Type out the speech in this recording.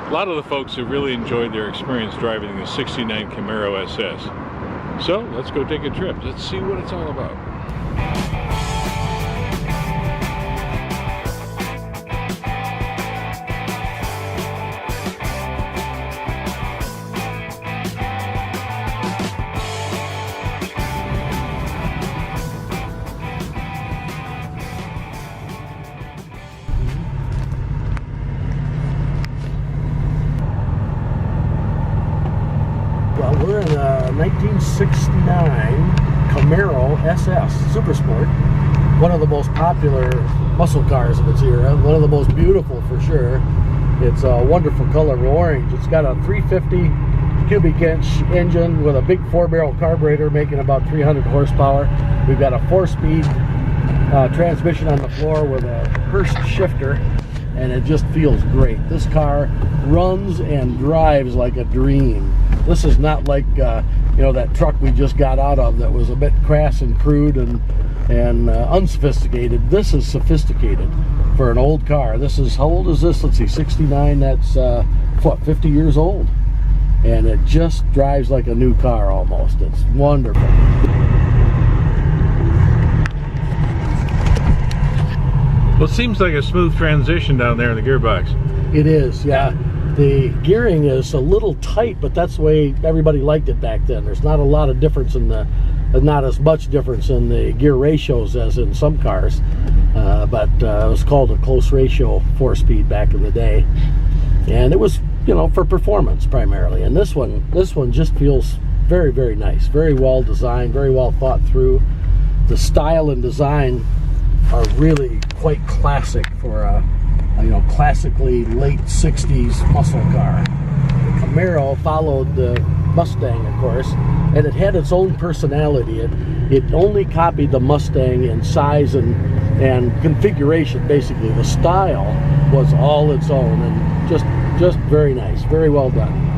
A lot of the folks have really enjoyed their experience driving the 69 Camaro SS. So let's go take a trip. Let's see what it's all about. Well, we're in a 1969 Camaro SS Super Sport. One of the most popular muscle cars of its era. One of the most beautiful for sure. It's a wonderful color of orange. It's got a 350 cubic inch engine with a big 4-barrel carburetor making about 300 horsepower. We've got a 4-speed transmission on the floor with a Hurst shifter, and it just feels great. This car runs and drives like a dream. This is not like you know, that truck we just got out of that was a bit crass and crude and unsophisticated. This is sophisticated for an old car. This is, how old is this? Let's see, 69, that's what, 50 years old? And it just drives like a new car almost. It's wonderful. Well, it seems like a smooth transition down there in the gearbox. It is, yeah. The gearing is a little tight, but that's the way everybody liked it back then. There's not a lot of difference in the, not as much difference in the gear ratios as in some cars, but it was called a close ratio 4-speed back in the day, and it was, you know, for performance primarily. And this one just feels very, very nice, very well designed, very well thought through. The style and design are really quite classic for a, you know, classically late 60s muscle car. The Camaro followed the Mustang, of course, and it had its own personality. It only copied the Mustang in size and configuration, basically. The style was all its own, and just very nice, very well done.